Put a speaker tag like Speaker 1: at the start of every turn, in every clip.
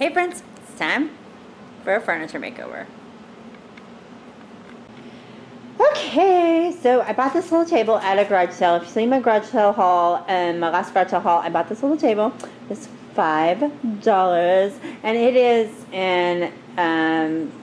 Speaker 1: Hey friends, it's time for a furniture makeover. Okay, so I bought this little table at a garage sale. If you've seen my garage sale haul, my last garage sale haul, I bought this little table. It's $5, and it is in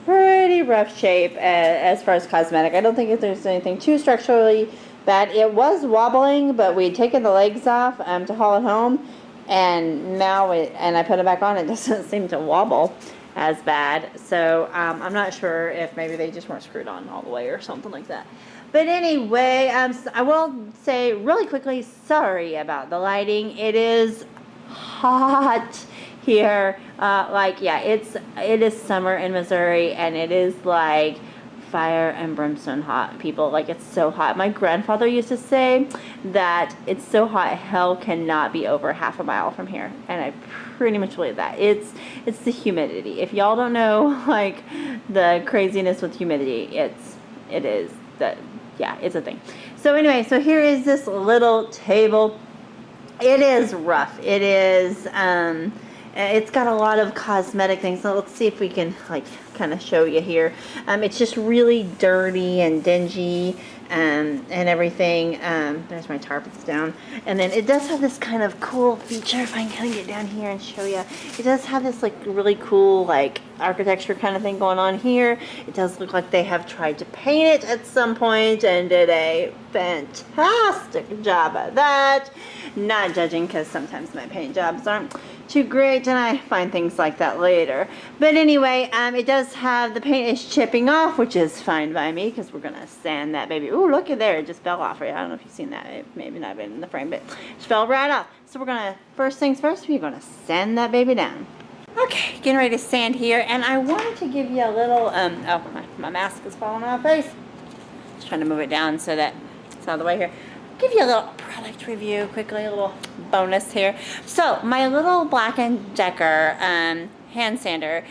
Speaker 1: pretty rough shape as far as cosmetic. I don't think there's anything too structurally bad. It was wobbling, but we'd taken the legs off to haul it home, and now and I put it back on. It doesn't seem to wobble as bad. So I'm not sure if maybe they just weren't screwed on all the way or something like that. But anyway, I will say really quickly, sorry about the lighting. It is hot here. It is summer in Missouri, and it is like fire and brimstone hot, people. Like, it's so hot. My grandfather used to say that it's so hot hell cannot be over half a mile from here, and I pretty much believe that. It's the humidity. If y'all don't know, like, the craziness with humidity, it's a thing. So anyway, so here is this little table. It is rough. It is it's got a lot of cosmetic things, so let's see if we can like kind of show you here. It's just really dirty and dingy and everything. There's my tarpets down, and then it does have this kind of cool feature. If I can kind of get down here and show you, it does have this like really cool like architecture kind of thing going on here. It does look like they have tried to paint it at some point and did a fantastic job at that. Not judging, because sometimes my paint jobs aren't too great, and I find things like that later. But anyway, it does have, the paint is chipping off, which is fine by me, because we're gonna sand that baby. Ooh, look at there, it just fell off. Right? I don't know if you've seen that. It maybe not been in the frame, but it just fell right off. So we're gonna, first things first, we're gonna sand that baby down. Okay, getting ready to sand here, and I wanted to give you a little, oh, my mask is falling off my face. Just trying to move it down so that it's out of the way here. Give you a little product review quickly, a little bonus here. So my little Black & Decker hand sander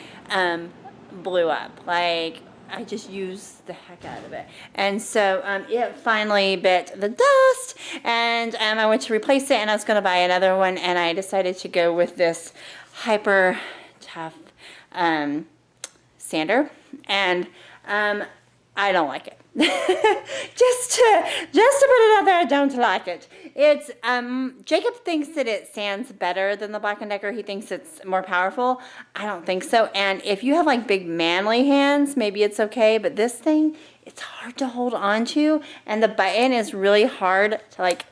Speaker 1: blew up. Like, I just used the heck out of it, and so it finally bit the dust, and I went to replace it, and I was going to buy another one, and I decided to go with this hyper tough sander, and I don't like it. just to put it out there, I don't like it. It's Jacob thinks that it sands better than the Black & Decker. He thinks it's more powerful. I don't think so. And if you have like big manly hands, maybe it's okay, but this thing, it's hard to hold on to, and the button is really hard to like,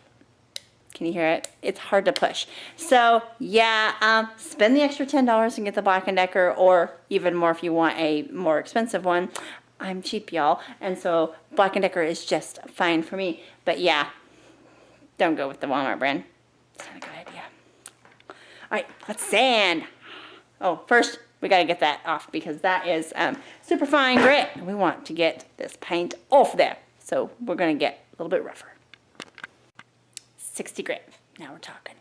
Speaker 1: can you hear it? It's hard to push. So yeah, spend the extra $10 and get the Black & Decker, or even more if you want a more expensive one. I'm cheap, y'all, and so Black & Decker is just fine for me. But yeah, don't go with the Walmart brand. It's not a good idea. All right, let's sand. Oh, first we got to get that off, because that is super fine grit, and we want to get this paint off there. So we're going to get a little bit rougher. 60 grit. Now we're talking.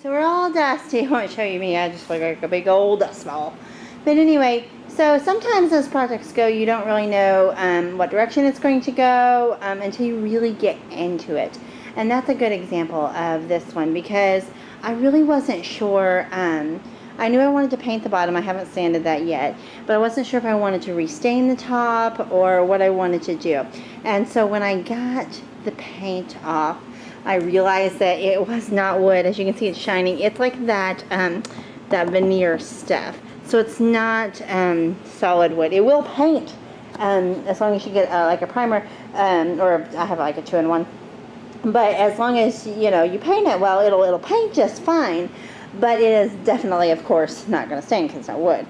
Speaker 1: So we're all dusty. I won't show you me. I just look like a big old dust ball. But anyway, so sometimes as projects go, you don't really know what direction it's going to go until you really get into it. And that's a good example of this one, because I really wasn't sure. I knew I wanted to paint the bottom. I haven't sanded that yet, but I wasn't sure if I wanted to restain the top or what I wanted to do. And so when I got the paint off, I realized that it was not wood. As you can see, it's shining. It's like that that veneer stuff. So it's not solid wood. It will paint as long as you get like a primer, or I have like a 2-in-1. But as long as you paint it well, it'll paint just fine. But it is definitely, of course, not going to stain because it's not wood.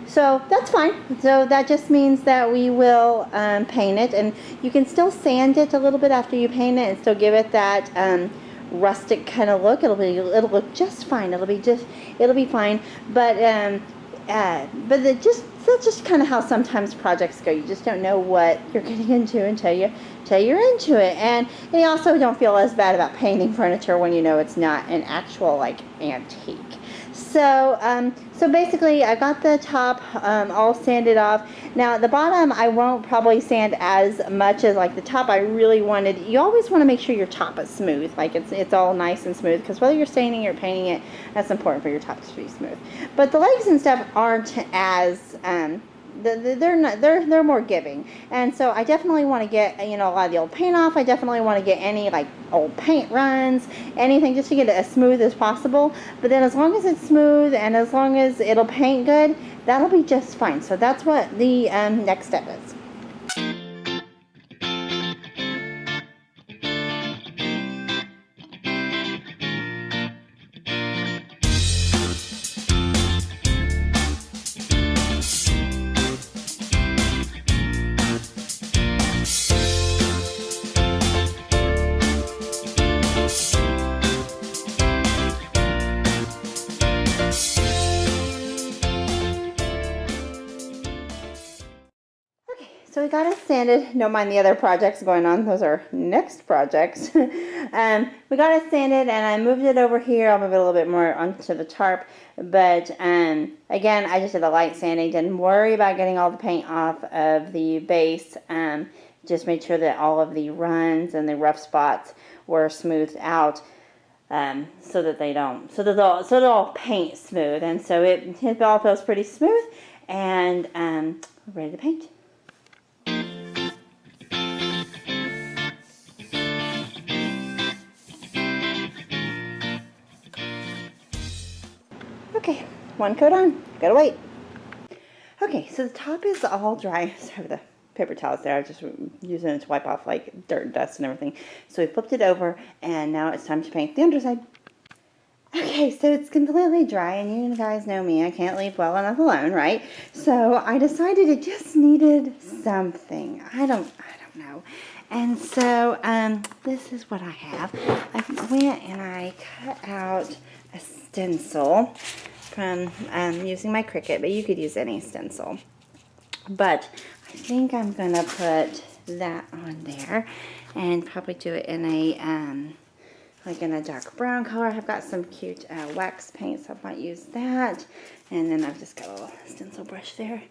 Speaker 1: So that's fine. So that just means that we will paint it, and you can still sand it a little bit after you paint it and still give it that rustic kind of look. It'll look just fine. It'll be fine. But that's just kind of how sometimes projects go. You just don't know what you're getting into until you're into it. And you also don't feel as bad about painting furniture when you know it's not an actual like antique. So basically I got the top all sanded off. Now the bottom I won't probably sand as much as like the top. I really wanted, you always want to make sure your top is smooth, like it's all nice and smooth, because whether you're staining or painting it, that's important for your top to be smooth. But the legs and stuff aren't as they're more giving, and so I definitely want to get, you know, a lot of the old paint off. I definitely want to get any like old paint runs, anything, just to get it as smooth as possible. But then as long as it's smooth and as long as it'll paint good, that'll be just fine. So that's what the next step is. So we got it sanded. Don't mind the other projects going on. Those are next projects. We got it sanded, and I moved it over here. I'll move it a little bit more onto the tarp. But again, I just did a light sanding. Didn't worry about getting all the paint off of the base. Just made sure that all of the runs and the rough spots were smoothed out. So that they'll all paint smooth. And so it all feels pretty smooth. And we're ready to paint. Okay, one coat on, gotta wait. Okay, so the top is all dry. So I have the paper towels there. I'm just using it to wipe off like dirt and dust and everything. So we flipped it over, and now it's time to paint the underside. Okay, so it's completely dry, and you guys know me. I can't leave well enough alone, right? So I decided it just needed something. I don't know. And so this is what I have. I went and I cut out a stencil from using my Cricut, but you could use any stencil. But I think I'm gonna put that on there and probably do it in a like in a dark brown color. I've got some cute wax paint, so I might use that. And then I've just got a little stencil brush there.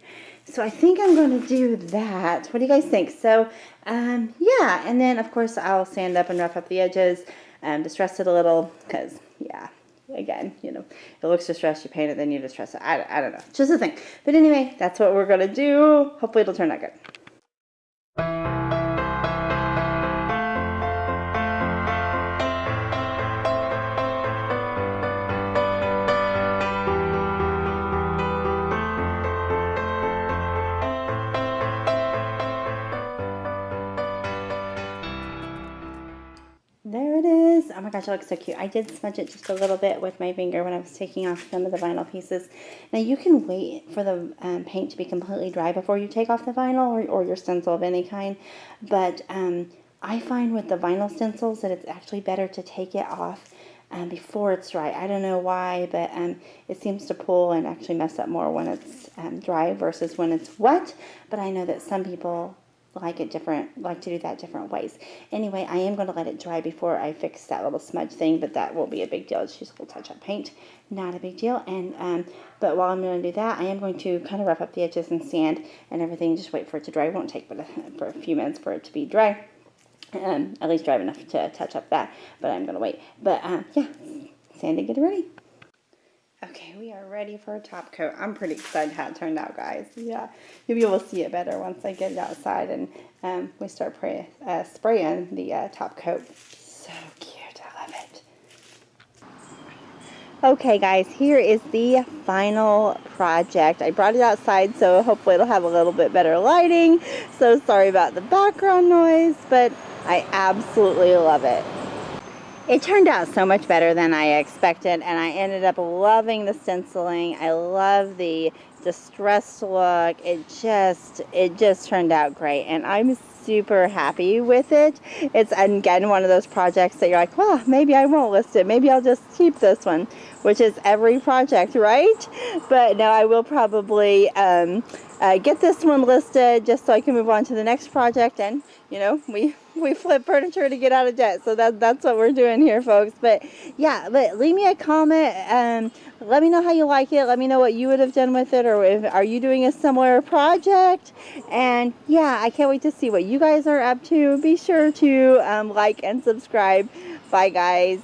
Speaker 1: So I think I'm going to do that. What do you guys think? So yeah, and then of course I'll sand up and rough up the edges, distress it a little, because yeah, again, you know, it looks distressed, you paint it, then you distress it. I don't know, it's just a thing. But anyway, that's what we're going to do. Hopefully it'll turn out good. There it is. Oh my gosh, it looks so cute. I did smudge it just a little bit with my finger when I was taking off some of the vinyl pieces. Now you can wait for the paint to be completely dry before you take off the vinyl or your stencil of any kind. But I find with the vinyl stencils that it's actually better to take it off before it's dry. I don't know why, but it seems to pull and actually mess up more when it's dry versus when it's wet. But I know that some people like to do that different ways. Anyway, I am going to let it dry before I fix that little smudge thing, but that won't be a big deal. It's just a little touch-up paint, not a big deal. And but while I'm going to do that, I am going to kind of rough up the edges and sand and everything. Just wait for it to dry. It won't take but for a few minutes for it to be dry, at least dry enough to touch up that. But I'm going to wait. But yeah, sand and get it ready. Okay, we are ready for a top coat. I'm pretty excited how it turned out, guys. Yeah, you'll be able to see it better once I get it outside and we start spraying the top coat. So cute, I love it. Okay, guys, here is the final project. I brought it outside, so hopefully it'll have a little bit better lighting. So sorry about the background noise, but I absolutely love it. It turned out so much better than I expected, and I ended up loving the stenciling. I love the distressed look. It just turned out great, and I'm super happy with it. It's, again, one of those projects that you're like, well, maybe I won't list it. Maybe I'll just keep this one, which is every project, right? But no, I will probably get this one listed just so I can move on to the next project. And, you know, we flip furniture to get out of debt. So that's what we're doing here, folks. But yeah, leave me a comment. Let me know how you like it. Let me know what you would have done with it, or are you doing a similar project? And yeah, I can't wait to see what you guys are up to. Be sure to like and subscribe. Bye, guys.